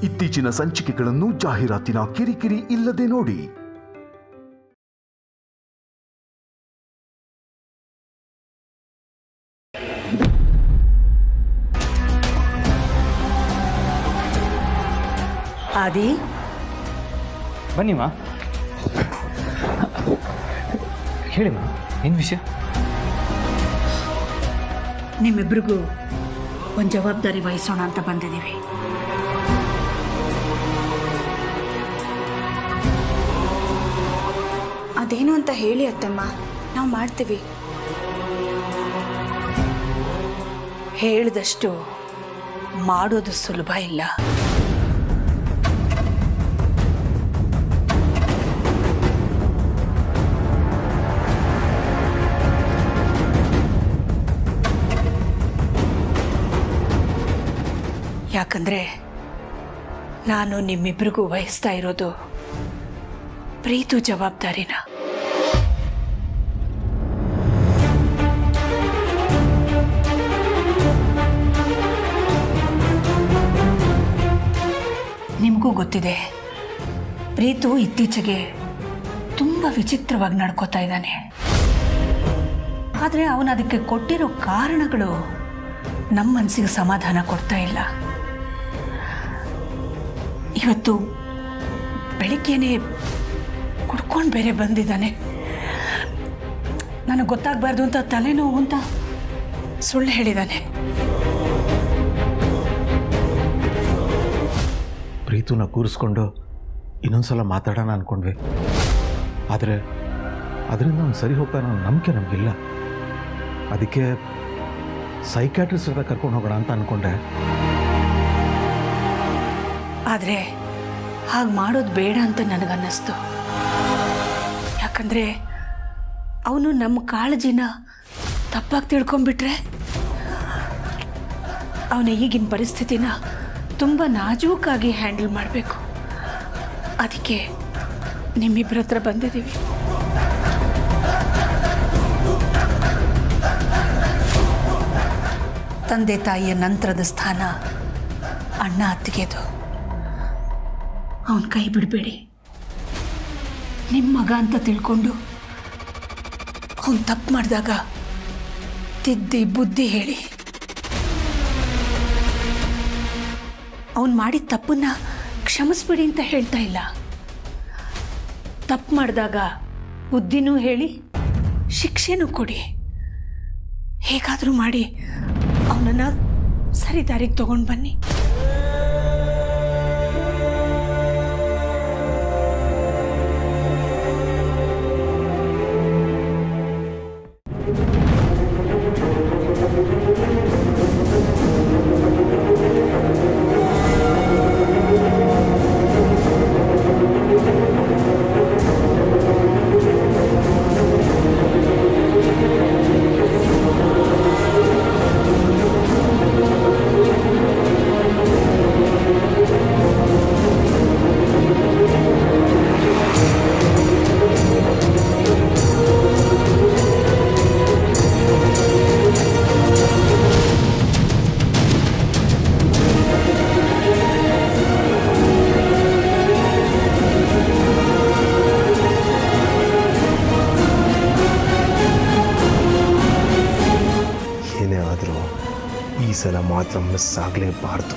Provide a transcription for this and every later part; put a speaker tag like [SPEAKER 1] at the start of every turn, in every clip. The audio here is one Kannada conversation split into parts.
[SPEAKER 1] ಇತ್ತೀಚಿನ ಸಂಚಿಕೆಗಳನ್ನು ಜಾಹೀರಾತಿನ ಕಿರಿಕಿರಿ ಇಲ್ಲದೆ ನೋಡಿ.
[SPEAKER 2] ಆದಿ,
[SPEAKER 3] ಬನ್ನಿಮ್ಮ. ಹೇಳಿಮ್ಮ, ಏನು ವಿಷಯ?
[SPEAKER 2] ನಿಮ್ಮಿಬ್ರಿಗೂ ಒಂದು ಜವಾಬ್ದಾರಿ ವಹಿಸೋಣ ಅಂತ ಬಂದಿದ್ದೀವಿ.
[SPEAKER 4] ಅದೇನು ಅಂತ ಹೇಳಿ ಅತ್ತಮ್ಮ, ನಾವು ಮಾಡ್ತೀವಿ.
[SPEAKER 2] ಹೇಳಿದಷ್ಟು ಮಾಡೋದು ಸುಲಭ ಇಲ್ಲ. ಯಾಕಂದ್ರೆ ನಾನು ನಿಮ್ಮಿಬ್ರಿಗೂ ವಹಿಸ್ತಾ ಇರೋದು ಪ್ರೀತು ಜವಾಬ್ದಾರಿನ. ನಿಮಗೂ ಗೊತ್ತಿದೆ, ಪ್ರೀತು ಇತ್ತೀಚೆಗೆ ತುಂಬ ವಿಚಿತ್ರವಾಗಿ ನಡ್ಕೋತಾ ಇದ್ದಾನೆ. ಆದರೆ ಅವನು ಅದಕ್ಕೆ ಕೊಟ್ಟಿರೋ ಕಾರಣಗಳು ನಮ್ಮ ಮನಸ್ಸಿಗೆ ಸಮಾಧಾನ ಕೊಡ್ತಾ ಇಲ್ಲ. ಇವತ್ತು ಬೆಳಿಗ್ಗೆನೇ ಕುಡ್ಕೊಂಡು ಬೇರೆ ಬಂದಿದ್ದಾನೆ. ನನಗೆ ಗೊತ್ತಾಗಬಾರ್ದು ಅಂತ ತಲೆನೋವು ಅಂತ ಸುಳ್ಳು ಹೇಳಿದ್ದಾನೆ.
[SPEAKER 5] ಪ್ರೀತುನ ಕೂರಿಸ್ಕೊಂಡು ಇನ್ನೊಂದ್ಸಲ ಮಾತಾಡೋಣ ಅಂದ್ಕೊಂಡ್ವಿ. ಆದರೆ ಅದರಿಂದ ಅವ್ನು ಸರಿ ಹೋಗ್ತಾನೆ ಅನ್ನೋ ನಂಬಿಕೆ ನಮಗಿಲ್ಲ. ಅದಕ್ಕೆ ಸೈಕ್ಯಾಟ್ರಿಸ್ಟ್ ಹತ್ರ ಕರ್ಕೊಂಡು ಹೋಗೋಣ ಅಂತ ಅಂದ್ಕೊಂಡೆ.
[SPEAKER 2] ಆದರೆ ಹಾಗೆ ಮಾಡೋದು ಬೇಡ ಅಂತ ನನಗನ್ನಿಸ್ತು. ಯಾಕಂದರೆ ಅವನು ನಮ್ಮ ಕಾಳಜಿನ ತಪ್ಪಾಗಿ ತಿಳ್ಕೊಂಡ್ಬಿಟ್ರೆ ಅವನ ಈಗಿನ ಪರಿಸ್ಥಿತಿನ ತುಂಬ ನಾಜೂಕಾಗಿ ಹ್ಯಾಂಡಲ್ ಮಾಡಬೇಕು. ಅದಕ್ಕೆ ನಿಮ್ಮಿಬ್ಬರ ಹತ್ರ ಬಂದಿದ್ದೀವಿ. ತಂದೆ ತಾಯಿಯ ನಂತರದ ಸ್ಥಾನ ಅಣ್ಣ ಅತ್ತಿಗೆದು. ಅವನ ಕೈ ಬಿಡಬೇಡಿ. ನಿಮ್ಮ ಮಗ ಅಂತ ತಿಳ್ಕೊಂಡು ಅವನು ತಪ್ಪು ಮಾಡಿದಾಗ ತಿದ್ದಿ ಬುದ್ಧಿ ಹೇಳಿ. ಅವನು ಮಾಡಿದ ತಪ್ಪನ್ನ ಕ್ಷಮಿಸ್ಬಿಡಿ ಅಂತ ಹೇಳ್ತಾ ಇಲ್ಲ. ತಪ್ಪು ಮಾಡಿದಾಗ ಬುದ್ಧಿನೂ ಹೇಳಿ, ಶಿಕ್ಷೆನೂ ಕೊಡಿ. ಹೇಗಾದರೂ ಮಾಡಿ ಅವನನ್ನು ಸರಿ ದಾರಿಗೆ ತಗೊಂಡು ಬನ್ನಿ.
[SPEAKER 6] ಈ ಸಲ ಮಾತ್ರ ಮಿಸ್ ಆಗಲೇಬಾರ್ದು.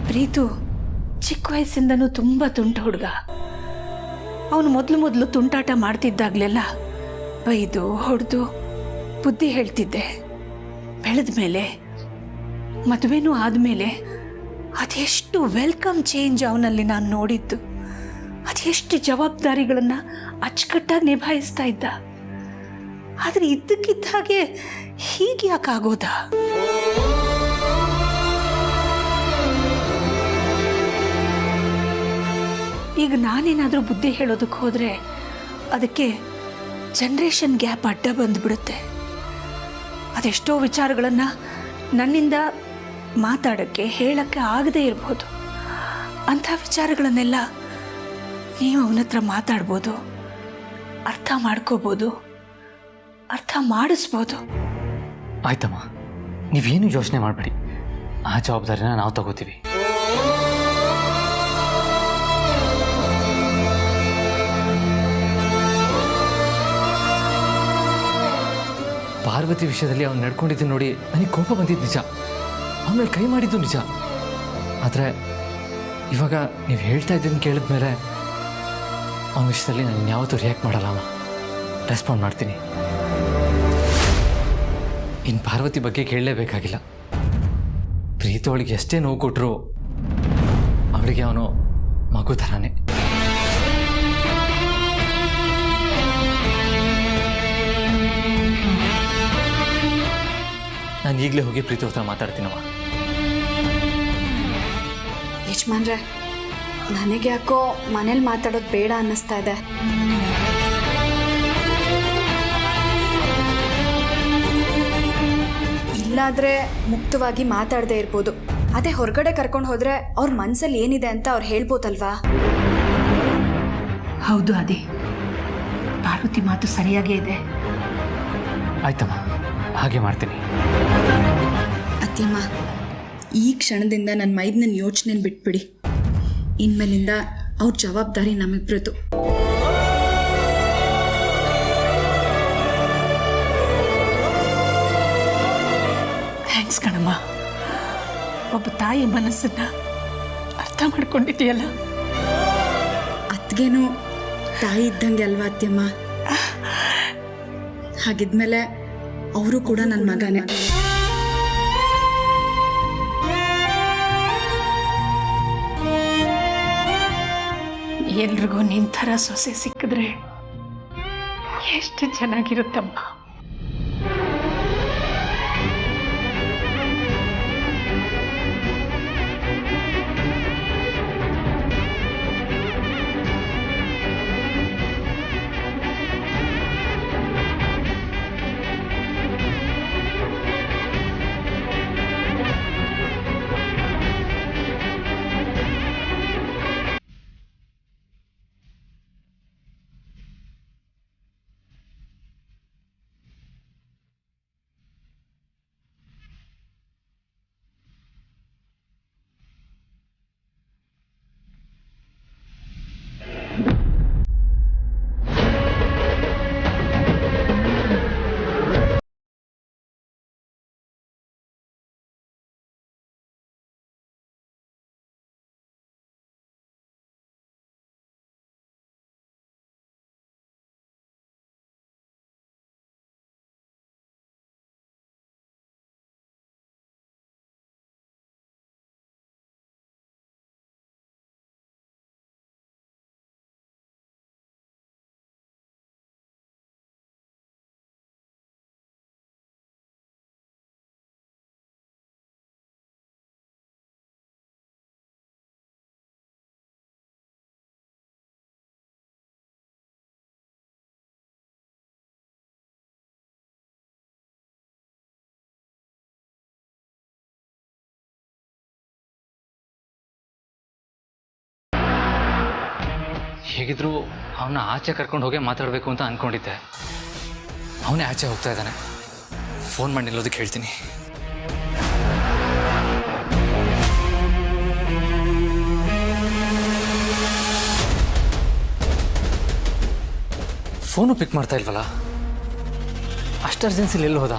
[SPEAKER 2] ಪ್ರೀತು ಚಿಕ್ಕ ವಯಸ್ಸಿಂದನೂ ತುಂಬ ತುಂಟ ಹುಡುಗ. ಅವನು ಮೊದಲು ತುಂಟಾಟ ಮಾಡ್ತಿದ್ದಾಗಲೆಲ್ಲ ಬೈದು ಹೊಡೆದು ಬುದ್ಧಿ ಹೇಳ್ತಿದ್ದೆ. ಬೆಳೆದ ಮೇಲೆ ಮದುವೆನೂ ಆದಮೇಲೆ ಅದೆಷ್ಟು ವೆಲ್ಕಮ್ ಚೇಂಜ್ ಅವನಲ್ಲಿ ನಾನು ನೋಡಿದ್ದು. ಅದೆಷ್ಟು ಜವಾಬ್ದಾರಿಗಳನ್ನು ಅಚ್ಚುಕಟ್ಟಾಗಿ ನಿಭಾಯಿಸ್ತಾ ಇದ್ದ. ಆದರೆ ಇದ್ದಕ್ಕಿದ್ದ ಹಾಗೆ ಹೀಗೆ ಯಾಕಾಗೋದ? ಈಗ ನಾನೇನಾದರೂ ಬುದ್ಧಿ ಹೇಳೋದಕ್ಕೆ ಹೋದರೆ ಅದಕ್ಕೆ ಜನ್ರೇಷನ್ ಗ್ಯಾಪ್ ಅಡ್ಡ ಬಂದುಬಿಡುತ್ತೆ. ಅದೆಷ್ಟೋ ವಿಚಾರಗಳನ್ನು ನನ್ನಿಂದ ಮಾತಾಡೋಕ್ಕೆ ಹೇಳೋಕ್ಕೆ ಆಗದೇ ಇರ್ಬೋದು. ಅಂಥ ವಿಚಾರಗಳನ್ನೆಲ್ಲ ನೀವು ಅವನ ಹತ್ರ ಮಾತಾಡ್ಬೋದು, ಅರ್ಥ ಮಾಡ್ಕೋಬೋದು, ಅರ್ಥ ಮಾಡಿಸ್ಬೋದು.
[SPEAKER 3] ಆಯ್ತಮ್ಮ, ನೀವೇನು ಯೋಚನೆ ಮಾಡಬೇಡಿ. ಆ ಜವಾಬ್ದಾರಿನ ನಾವು ತಗೋತೀವಿ. ಪಾರ್ವತಿ ವಿಷಯದಲ್ಲಿ ಅವ್ನು ನಡ್ಕೊಂಡಿದ್ದು ನೋಡಿ ನನಗೆ ಕೋಪ ಬಂದಿದ್ದು ನಿಜ, ಆಮೇಲೆ ಕೈ ಮಾಡಿದ್ದು ನಿಜ. ಆದರೆ ಇವಾಗ ನೀವು ಹೇಳ್ತಾ ಇದ್ದನ್ನು ಕೇಳಿದ್ಮೇಲೆ ಅವನ ವಿಷಯದಲ್ಲಿ ನಾನು ಯಾವತ್ತೂ ರಿಯಾಕ್ಟ್ ಮಾಡಲ್ಲ, ರೆಸ್ಪಾಂಡ್ ಮಾಡ್ತೀನಿ. ಇನ್ನು ಪಾರ್ವತಿ ಬಗ್ಗೆ ಕೇಳಲೇಬೇಕಾಗಿಲ್ಲ. ಪ್ರೀತಿ ಅವಳಿಗೆ ಎಷ್ಟೇ ನೋವು ಕೊಟ್ಟರು ಅವಳಿಗೆ ಅವನು ಮಗು ಥರನೇ. ನಾನು ಈಗಲೇ ಹೋಗಿ ಪ್ರೀತಿ ಹತ್ರ ಮಾತಾಡ್ತೀನಮ್ಮ.
[SPEAKER 4] ಯಜಮಾನ್ರೆ, ನನಗೆ ಯಾಕೋ ಮನೇಲಿ ಮಾತಾಡೋದು ಬೇಡ ಅನ್ನಿಸ್ತಾ ಇದೆ. ಇಲ್ಲಾದ್ರೆ ಮುಕ್ತವಾಗಿ ಮಾತಾಡದೇ ಇರ್ಬೋದು. ಅದೇ ಹೊರಗಡೆ ಕರ್ಕೊಂಡು ಹೋದ್ರೆ ಅವ್ರ ಮನಸ್ಸಲ್ಲಿ ಏನಿದೆ ಅಂತ ಅವ್ರು ಹೇಳ್ಬೋದಲ್ವಾ?
[SPEAKER 2] ಹೌದು ಅದೇ, ಪಾರ್ವತಿ ಮಾತು ಸರಿಯಾಗೇ ಇದೆ.
[SPEAKER 3] ಆಯ್ತಮ್ಮ, ಹಾಗೆ ಮಾಡ್ತೀನಿ.
[SPEAKER 4] ಅತ್ಯಮ್ಮ, ಈ ಕ್ಷಣದಿಂದ ನನ್ನ ಮೈದನ ಯೋಚನೆ ಬಿಟ್ಬಿಡಿ. ಇನ್ಮೇಲಿಂದ ಅವ್ರ ಜವಾಬ್ದಾರಿ ನಮ್ಮಿಬ್ರದ್ದು.
[SPEAKER 2] ಥ್ಯಾಂಕ್ಸ್ ಕಣಮ್ಮ. ಒಬ್ಬ ತಾಯಿ ಮನಸ್ಸನ್ನ ಅರ್ಥ ಮಾಡ್ಕೊಂಡಿದೆಯಲ್ಲ.
[SPEAKER 4] ಅತ್ಗೇನು ತಾಯಿ ಇದ್ದಂಗೆ ಅಲ್ವಾ ಅತ್ಯಮ್ಮ? ಹಾಗಿದ್ಮೇಲೆ ಅವರು ಕೂಡ ನನ್ನ ಮಗನೇ.
[SPEAKER 2] ಎಲ್ರಿಗೂ ನಿನ್ ಥರ ಸೊಸೆ ಸಿಕ್ಕಿದ್ರೆ ಎಷ್ಟು ಚೆನ್ನಾಗಿರುತ್ತಮ್ಮ.
[SPEAKER 3] ಹೇಗಿದ್ರು ಅವನ್ನ ಆಚೆ ಕರ್ಕೊಂಡು ಹೋಗಿ ಮಾತಾಡಬೇಕು ಅಂತ ಅಂದ್ಕೊಂಡಿದ್ದೆ. ಅವನೇ ಆಚೆ ಹೋಗ್ತಾ ಇದ್ದಾನೆ. ಫೋನ್ ಮಾಡಿ ನಿಲ್ಲೋದಕ್ಕೆ ಹೇಳ್ತೀನಿ. ಫೋನು ಪಿಕ್ ಮಾಡ್ತಾ ಇಲ್ವಲ್ಲ? ಅಷ್ಟು ಅರ್ಜೆನ್ಸಿಲಿ ಎಲ್ಲಿ ಹೋದ?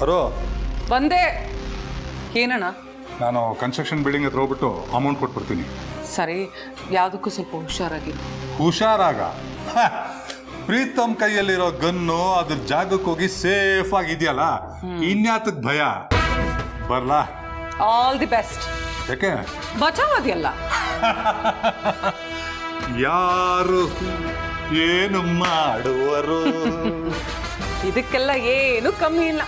[SPEAKER 7] ಹಲೋ,
[SPEAKER 8] ಬಂದೆ. ಏನಣ್ಣ?
[SPEAKER 7] ನಾನು ಕನ್ಸ್ಟ್ರಕ್ಷನ್ ಬಿಲ್ಡಿಂಗ್ ಹತ್ರ ಹೋಗ್ಬಿಟ್ಟು ಅಮೌಂಟ್ ಕೊಟ್ಬಿಡ್ತೀನಿ.
[SPEAKER 8] ಸರಿ, ಯಾವುದಕ್ಕೂ ಸ್ವಲ್ಪ ಹುಷಾರಾಗಿರು.
[SPEAKER 7] ಹುಷಾರಾಗ? ಪ್ರೀತಮ್ ಕೈಯಲ್ಲಿರೋ ಗನ್ನು ಅದ್ರ ಜಾಗಕ್ಕೆ ಹೋಗಿ ಸೇಫ್ ಆಗಿದೆಯಲ್ಲ, ಇನ್ಯಾತಕ್ ಭಯ? ಬರ್ಲಾ?
[SPEAKER 8] All the best.
[SPEAKER 7] ಯಾಕೆ?
[SPEAKER 8] ಬಚಾವದಿಯಲ್ಲ.
[SPEAKER 7] ಯಾರು ಏನು ಮಾಡುವರು?
[SPEAKER 8] ಇದಕ್ಕೆಲ್ಲ ಏನು ಕಮ್ಮಿ ಇಲ್ಲ.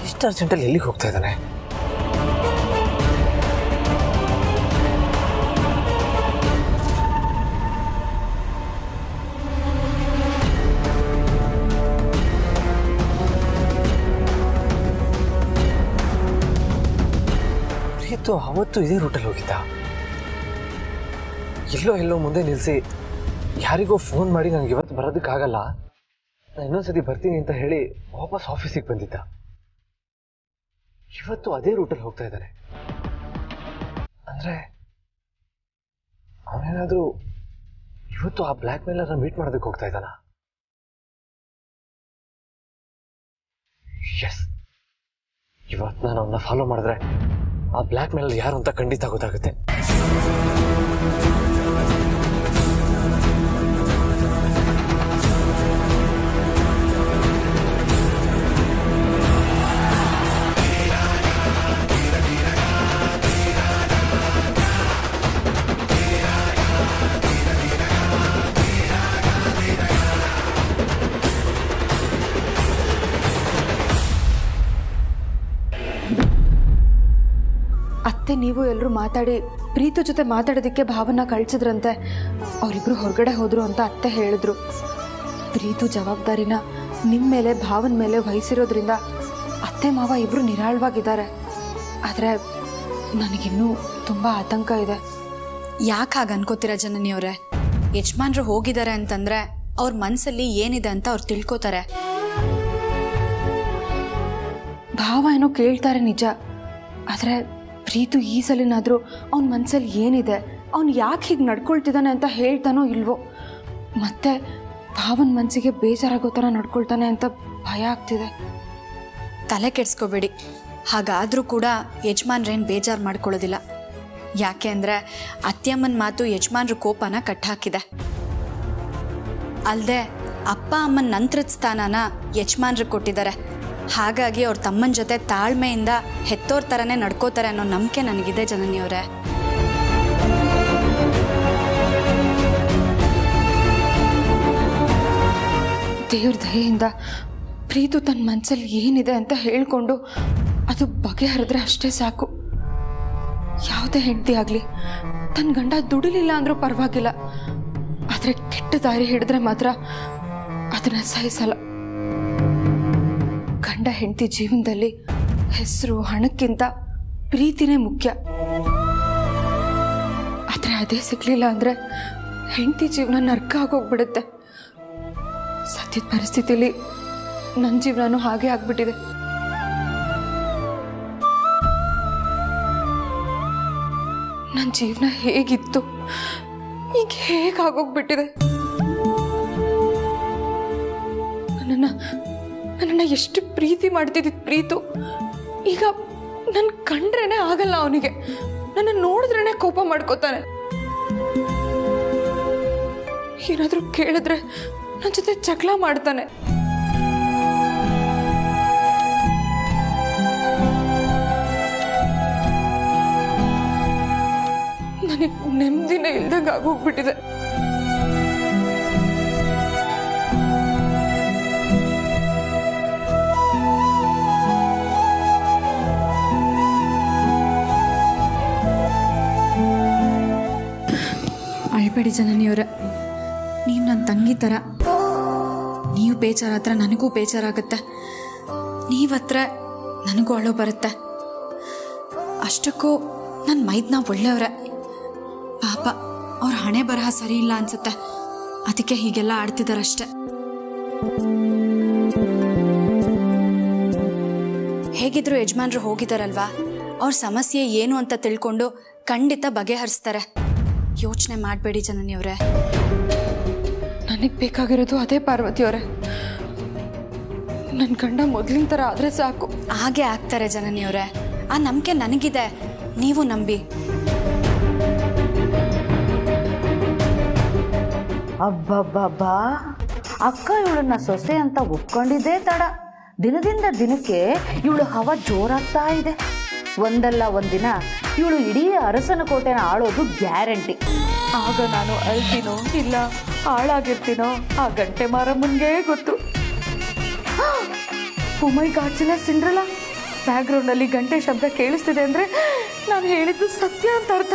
[SPEAKER 6] ಇಷ್ಟು ಅರ್ಜೆಂಟಲ್ಲಿ ಎಲ್ಲಿಗೆ ಹೋಗ್ತಾ ಇದ್ದಾನೆ? ಪ್ರೀತು ಅವತ್ತು ಇದೇ ರೂಟಲ್ಲಿ ಹೋಗಿದ್ದ. ಎಲ್ಲೋ ಮುಂದೆ ನಿಲ್ಲಿಸಿ ಯಾರಿಗೋ ಫೋನ್ ಮಾಡಿ ನನಗೆ ಇವತ್ತು ಬರೋದಕ್ಕಾಗಲ್ಲ, ನಾನು ಇನ್ನೊಂದ್ಸತಿ ಬರ್ತೀನಿ ಅಂತ ಹೇಳಿ ವಾಪಸ್ ಆಫೀಸಿಗೆ ಬಂದಿದ್ದ. ಇವತ್ತು ಅದೇ ರೂಟಲ್ಲಿ ಹೋಗ್ತಾ ಇದ್ದಾನೆ ಅಂದ್ರೆ ಅವನೇನಾದ್ರೂ ಇವತ್ತು ಆ ಬ್ಲ್ಯಾಕ್ ಮೇಲರ್ನ ಮೀಟ್ ಮಾಡೋದಕ್ಕೆ ಹೋಗ್ತಾ ಇದ್ದಾನ? ಎಸ್, ಇವತ್ತು ನಾನು ಅವನ್ನ ಫಾಲೋ ಮಾಡಿದ್ರೆ ಆ ಬ್ಲ್ಯಾಕ್ ಮೇಲರ್ ಯಾರು ಅಂತ ಖಂಡಿತ ಗೊತ್ತಾಗುತ್ತೆ.
[SPEAKER 4] ಅತ್ತೆ ನೀವು ಎಲ್ಲರೂ ಮಾತಾಡಿ ಪ್ರೀತು ಜೊತೆ ಮಾತಾಡೋದಕ್ಕೆ ಭಾವನ ಕಳ್ಸಿದ್ರಂತೆ. ಅವರಿಬ್ರು ಹೊರಗಡೆ ಹೋದ್ರು ಅಂತ ಅತ್ತೆ ಹೇಳಿದ್ರು. ಪ್ರೀತು ಜವಾಬ್ದಾರಿನ ನಿಮ್ಮ ಮೇಲೆ ಭಾವನ ಮೇಲೆ ವಹಿಸಿರೋದ್ರಿಂದ ಅತ್ತೆ ಮಾವ ಇಬ್ರು ನಿರಾಳವಾಗಿದ್ದಾರೆ. ಆದರೆ ನನಗಿನ್ನೂ ತುಂಬ ಆತಂಕ ಇದೆ.
[SPEAKER 2] ಯಾಕೆ ಹಾಗೆ ಅನ್ಕೋತೀರ ಜನನಿಯವರೇ? ಯಜಮಾನ್ರು ಹೋಗಿದ್ದಾರೆ ಅಂತಂದ್ರೆ ಅವ್ರ ಮನಸ್ಸಲ್ಲಿ ಏನಿದೆ ಅಂತ ಅವ್ರು ತಿಳ್ಕೊತಾರೆ.
[SPEAKER 4] ಭಾವ ಏನೋ ಕೇಳ್ತಾರೆ ನಿಜ, ಆದರೆ ಪ್ರೀತು ಈ ಸಲಿನಾದರೂ ಅವನ ಮನಸ್ಸಲ್ಲಿ ಏನಿದೆ, ಅವನು ಯಾಕೆ ಹೀಗೆ ನಡ್ಕೊಳ್ತಿದ್ದಾನೆ ಅಂತ ಹೇಳ್ತಾನೋ ಇಲ್ವೋ, ಮತ್ತೆ ಭಾವನ ಮನಸ್ಸಿಗೆ ಬೇಜಾರಾಗೋ ಥರ ನಡ್ಕೊಳ್ತಾನೆ ಅಂತ ಭಯ ಆಗ್ತಿದೆ.
[SPEAKER 2] ತಲೆ ಕೆಡಿಸ್ಕೋಬೇಡಿ. ಹಾಗಾದರೂ ಕೂಡ ಯಜಮಾನ್ರೇನು ಬೇಜಾರು ಮಾಡ್ಕೊಳ್ಳೋದಿಲ್ಲ. ಯಾಕೆ ಅಂದರೆ ಅತ್ತೆಯಮ್ಮನ ಮಾತು ಯಜಮಾನ್ರ ಕೋಪನ ಕಟ್ಟಾಕಿದೆ. ಅಲ್ಲದೆ ಅಪ್ಪ ಅಮ್ಮನ ನಂತರದ ಸ್ಥಾನನ ಯಜಮಾನ್ರಿಗೆ ಕೊಟ್ಟಿದ್ದಾರೆ. ಹಾಗಾಗಿ ಅವ್ರ ತಮ್ಮನ ಜೊತೆ ತಾಳ್ಮೆಯಿಂದ ಹೆತ್ತೋರ್ ಥರನೇ ನಡ್ಕೋತಾರೆ ಅನ್ನೋ ನಂಬಿಕೆ ನನಗಿದೆ ಜನನಿಯವರೇ.
[SPEAKER 4] ದೇವ್ರ ದಯೆಯಿಂದ ಪ್ರೀತು ತನ್ನ ಮನಸ್ಸಲ್ಲಿ ಏನಿದೆ ಅಂತ ಹೇಳ್ಕೊಂಡು ಅದು ಬಗೆಹರಿದ್ರೆ ಅಷ್ಟೇ ಸಾಕು. ಯಾವುದೇ ಹೆಂಡತಿ ಆಗಲಿ ತನ್ನ ಗಂಡ ದುಡಿಲಿಲ್ಲ ಅಂದರೂ ಪರವಾಗಿಲ್ಲ, ಆದರೆ ಕೆಟ್ಟ ದಾರಿ ಹಿಡಿದ್ರೆ ಮಾತ್ರ ಅದನ್ನು ಸಹಿಸಲ್ಲ. ಗಂಡ ಹೆಂಡತಿ ಜೀವನದಲ್ಲಿ ಹೆಸರು ಹಣಕ್ಕಿಂತ ಪ್ರೀತಿನೇ ಮುಖ್ಯ. ಆದರೆ ಅದೇ ಸಿಗ್ಲಿಲ್ಲ ಅಂದರೆ ಹೆಂಡತಿ ಜೀವನ ನರ್ಕ ಆಗೋಗ್ಬಿಡುತ್ತೆ. ಸದ್ಯದ ಪರಿಸ್ಥಿತಿಯಲ್ಲಿ ನನ್ನ ಜೀವನನೂ ಹಾಗೆ ಆಗ್ಬಿಟ್ಟಿದೆ. ನನ್ನ ಜೀವನ ಹೇಗಿತ್ತು ಈಗ ಹೇಗಾಗೋಗ್ಬಿಟ್ಟಿದೆ. ನನ್ನನ್ನು ಎಷ್ಟು ಪ್ರೀತಿ ಮಾಡ್ತಿದ್ದಿದ್ದು ಪ್ರೀತು ಈಗ ನನ್ನ ಕಂಡ್ರೇನೆ ಆಗಲ್ಲ. ಅವನಿಗೆ ನನ್ನ ನೋಡಿದ್ರೇನೆ ಕೋಪ ಮಾಡ್ಕೋತಾನೆ. ಏನಾದರೂ ಕೇಳಿದ್ರೆ ನನ್ನ ಜೊತೆ ಜಗಳ ಮಾಡ್ತಾನೆ. ನನಗೆ ನೆಮ್ಮದಿನೇ ಇಲ್ದಂಗೆ ಆಗೋಗ್ಬಿಟ್ಟಿದೆ.
[SPEAKER 2] ಅಳ್ಬೇಡಿ ಜನನಿಯವರ, ನೀವು ನನ್ನ ತಂಗಿ ಥರ. ನೀವು ಬೇಜಾರಾದ್ರೆ ನನಗೂ ಬೇಜಾರಾಗುತ್ತೆ, ನೀವತ್ರ ನನಗೂ ಅಳೋ ಬರುತ್ತೆ. ಅಷ್ಟಕ್ಕೂ ನನ್ನ ಮೈದ್ನ ಒಳ್ಳೆಯವರೇ. ಪಾಪ ಅವ್ರ ಹಣೆ ಬರಹ ಸರಿ ಇಲ್ಲ ಅನ್ಸುತ್ತೆ. ಅದಕ್ಕೆ ಹೀಗೆಲ್ಲ ಆಡ್ತಿದ್ದಾರಷ್ಟೆ. ಹೇಗಿದ್ರು ಯಜಮಾನ್ರು ಹೋಗಿದಾರಲ್ವಾ, ಅವ್ರ ಸಮಸ್ಯೆ ಏನು ಅಂತ ತಿಳ್ಕೊಂಡು ಖಂಡಿತ ಬಗೆಹರಿಸ್ತಾರೆ. ಯೋಚನೆ ಮಾಡಬೇಡಿ ಜನನಿಯವರೇ.
[SPEAKER 4] ನನಗೆ ಬೇಕಾಗಿರೋದು ಅದೇ ಪಾರ್ವತಿಯವರೇ. ನನ್ನ ಗಂಡ ಮೊದಲಿನ ಥರ ಆದರೆ ಸಾಕು.
[SPEAKER 2] ಹಾಗೆ ಆಗ್ತಾರೆ ಜನನಿಯವರೇ. ಆ ನಂಬಿಕೆ ನನಗಿದೆ, ನೀವು ನಂಬಿ.
[SPEAKER 9] ಅಬ್ಬಬ್ಬಬ್ಬಾ, ಅಕ್ಕ ಇವಳನ್ನ ಸೊಸೆ ಅಂತ ಒಪ್ಕೊಂಡಿದ್ದೇ ತಡ. ದಿನದಿಂದ ದಿನಕ್ಕೆ ಇವಳು ಹವ ಜೋರಾಗ್ತಾ ಇದೆ. ಒಂದಲ್ಲ ಒಂದಿನ ಇವಳು ಇಡೀ ಅರಸನ ಕೋಟೆನ ಆಳೋದು ಗ್ಯಾರಂಟಿ.
[SPEAKER 4] ಆಗ ನಾನು ಅಳ್ತೀನೋ ಇಲ್ಲ ಹಾಳಾಗಿರ್ತೀನೋ ಆ ಗಂಟೆ ಮಾರಮ್ಮನ್ಗೆ ಗೊತ್ತು. ಮೈ ಗಾಡ್ಸಿಲ್ಲ ಸಿಂಡ್ರಲ್ಲ, ಬ್ಯಾಕ್ಗ್ರೌಂಡಲ್ಲಿ ಗಂಟೆ ಶಬ್ದ ಕೇಳಿಸ್ತಿದೆ ಅಂದರೆ ನಾನು ಹೇಳಿದ್ದು ಸತ್ಯ ಅಂತ ಅರ್ಥ.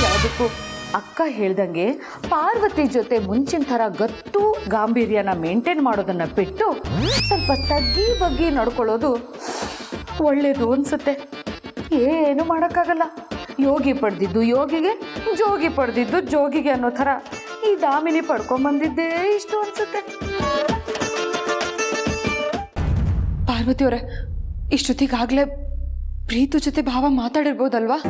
[SPEAKER 9] ಯಾವುದಕ್ಕೂ ಅಕ್ಕ ಹೇಳ್ದಂಗೆ ಪಾರ್ವತಿ ಜೊತೆ ಮುಂಚಿನ ಥರ ಗತ್ತು ಗಾಂಭೀರ್ಯನ ಮೇಂಟೈನ್ ಮಾಡೋದನ್ನ ಬಿಟ್ಟು ಸ್ವಲ್ಪ ತಗ್ಗಿ ಬಗ್ಗಿ ನಡ್ಕೊಳ್ಳೋದು ಒಳ್ಳೇದು ಅನ್ಸುತ್ತೆ. ಏನು ಮಾಡೋಕ್ಕಾಗಲ್ಲ. ಯೋಗಿ ಪಡೆದಿದ್ದು ಯೋಗಿಗೆ, ಜೋಗಿ ಪಡೆದಿದ್ದು ಜೋಗಿಗೆ ಅನ್ನೋ ಥರ ಈ ದಾಮಿನಿ ಪಡ್ಕೊಂಬಂದಿದ್ದೇ ಇಷ್ಟು ಅನ್ಸುತ್ತೆ.
[SPEAKER 4] ಪಾರ್ವತಿಯವರೇ, ಇಷ್ಟೊತ್ತಿಗಾಗಲೇ ಪ್ರೀತು ಜೊತೆ ಭಾವ ಮಾತಾಡಿರ್ಬೋದಲ್ವಾ?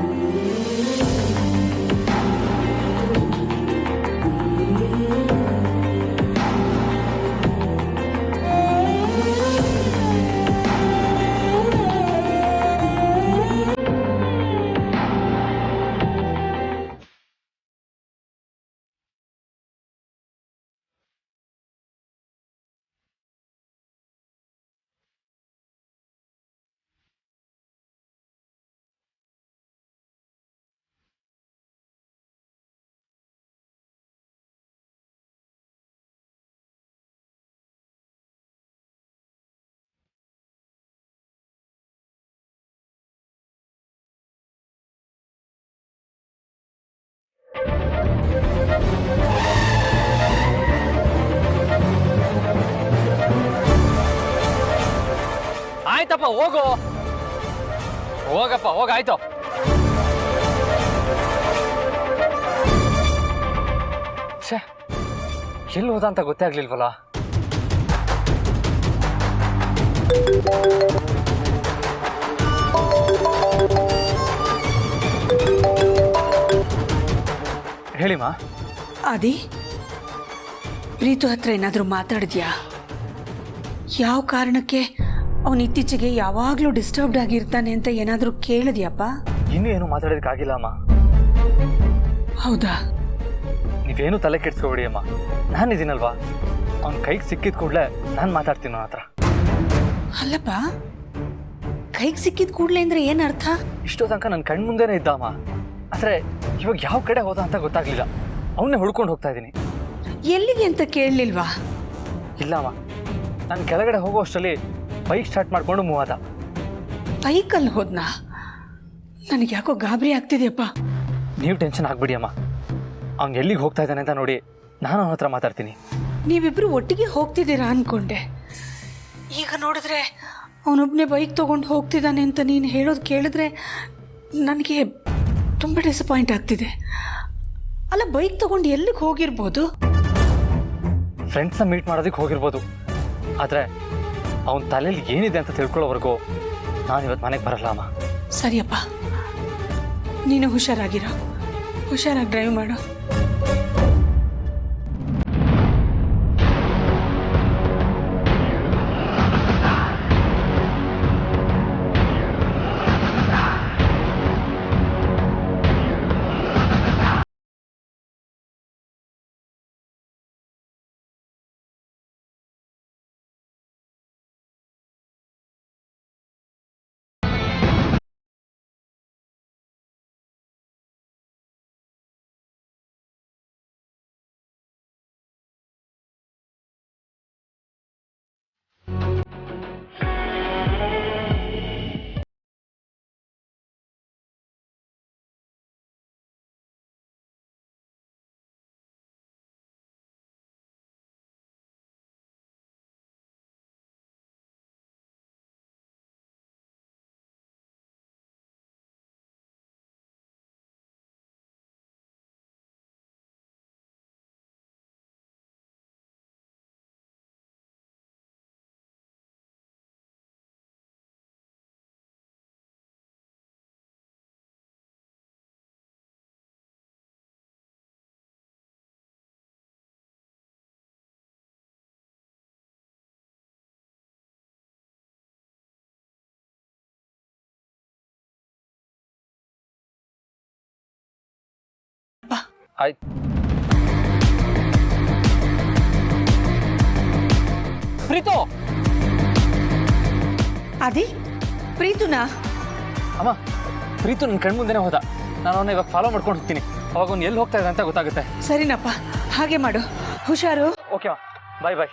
[SPEAKER 3] ಆಯ್ತಪ್ಪ, ಹೋಗಪ್ಪ, ಹೋಗಾಯ್ತು. ಛೇ, ಎಲ್ಲಿ ಹೋದ ಅಂತ ಗೊತ್ತೇ ಆಗ್ಲಿಲ್ವಲ್ಲ. ಹೇಳಿಮಾ.
[SPEAKER 10] ಆದಿ, ಪ್ರೀತು ಹತ್ರ ಏನಾದರೂ ಮಾತಾಡಿದ್ಯಾ? ಯಾವ ಕಾರಣಕ್ಕೆ ಅವನು ಇತ್ತೀಚೆಗೆ ಯಾವಾಗಲೂ ಡಿಸ್ಟರ್ಬ್ಡ್ ಆಗಿರ್ತಾನೆ ಅಂತ ಏನಾದರೂ ಕೇಳಿದ್ಯಪ್ಪ?
[SPEAKER 6] ಇನ್ನೂ ಏನು ಮಾತಾಡೋದಕ್ಕಾಗಿಲ್ಲ ಅಮ್ಮ.
[SPEAKER 10] ಹೌದಾ?
[SPEAKER 6] ನೀವೇನು ತಲೆ ಕೆಡ್ಸ್ಕೊಬೇಡಿ ಅಮ್ಮ, ನಾನಿದ್ದೀನಲ್ವಾ. ಅವ್ನ ಕೈಗೆ ಸಿಕ್ಕಿದ ಕೂಡಲೇ ನಾನು ಮಾತಾಡ್ತೀನಿ ಅವನ ಹತ್ರ.
[SPEAKER 10] ಅಲ್ಲಪ್ಪ, ಕೈಗೆ ಸಿಕ್ಕಿದ ಕೂಡಲೇ ಅಂದರೆ ಏನರ್ಥ?
[SPEAKER 6] ಇಷ್ಟೋ ತನಕ ನನ್ನ ಕಣ್ಣು ಮುಂದೆನೇ ಇದ್ದ ಅಮ್ಮ. ಆದರೆ ಇವಾಗ ಯಾವ ಕಡೆ ಹೋದ ಅಂತ ಗೊತ್ತಾಗ್ಲಿಲ್ಲ. ಅವನ್ನೇ ಹುಡ್ಕೊಂಡು ಹೋಗ್ತಾ ಇದ್ದೀನಿ.
[SPEAKER 10] ಎಲ್ಲಿಗೆ ಅಂತ ಕೇಳಲಿಲ್ವಾ?
[SPEAKER 6] ಇಲ್ಲ ಅಮ್ಮ, ನಾನು ಕೆಳಗಡೆ ಹೋಗೋ ಅಷ್ಟರಲ್ಲಿ ಬೈಕ್ ಸ್ಟಾರ್ಟ್ ಮಾಡ್ಕೊಂಡು ಮೂವ್ ಆದ.
[SPEAKER 10] ಬೈಕಲ್ಲಿ ಹೋದ್ನಾ? ನನಗೆ ಯಾಕೋ ಗಾಬರಿ ಆಗ್ತಿದೆಯಪ್ಪ.
[SPEAKER 6] ನೀವು ಟೆನ್ಷನ್ ಆಗ್ಬಿಡಿ ಅಮ್ಮ. ಅವ್ನು ಎಲ್ಲಿಗೆ ಹೋಗ್ತಾ ಇದ್ದಾನೆ ಅಂತ ನೋಡಿ ನಾನು ಅವನ ಹತ್ರ ಮಾತಾಡ್ತೀನಿ.
[SPEAKER 10] ನೀವಿಬ್ರು ಒಟ್ಟಿಗೆ ಹೋಗ್ತಿದ್ದೀರಾ ಅನ್ಕೊಂಡೆ. ಈಗ ನೋಡಿದ್ರೆ ಅವನೊಬ್ಬನೇ ಬೈಕ್ ತೊಗೊಂಡು ಹೋಗ್ತಿದ್ದಾನೆ ಅಂತ ನೀನು ಹೇಳೋದು ಕೇಳಿದ್ರೆ ನನಗೆ ತುಂಬ ಡಿಸಪಾಯಿಂಟ್ ಆಗ್ತಿದೆ. ಅಲ್ಲ, ಬೈಕ್ ತೊಗೊಂಡು ಎಲ್ಲಿಗೆ ಹೋಗಿರ್ಬೋದು?
[SPEAKER 6] ಫ್ರೆಂಡ್ಸ್ನ ಮೀಟ್ ಮಾಡೋದಕ್ಕೆ ಹೋಗಿರ್ಬೋದು. ಆದರೆ ಅವನ ತಲೆಯಲ್ಲಿ ಏನಿದೆ ಅಂತ ತಿಳ್ಕೊಳ್ಳೋವರೆಗೂ ನಾನು ಇವತ್ತು ಮನೆಗೆ ಬರಲ್ಲ ಅಮ್ಮ.
[SPEAKER 10] ಸರಿಯಪ್ಪ, ನೀನು ಹುಷಾರಾಗಿ ಡ್ರೈವ್ ಮಾಡು.
[SPEAKER 3] ಆಯ್ತು. ಪ್ರೀತು
[SPEAKER 10] ಅದಿ ಪ್ರೀತುನಾ?
[SPEAKER 3] ಅಮ್ಮ, ಪ್ರೀತು ನನ್ನ ಕಣ್ಮುಂದೆನೇ ಹೋದ. ನಾನು ಅವನ್ನ ಇವಾಗ ಫಾಲೋ ಮಾಡ್ಕೊಂಡು ಹೋಗ್ತೀನಿ. ಅವಾಗ ಅವ್ನು ಎಲ್ಲಿ ಹೋಗ್ತಾ ಇದೆ ಅಂತ ಗೊತ್ತಾಗುತ್ತೆ.
[SPEAKER 10] ಸರಿನಪ್ಪ, ಹಾಗೆ ಮಾಡು. ಹುಷಾರು.
[SPEAKER 3] ಓಕೆ ಬಾಯ್ ಬಾಯ್.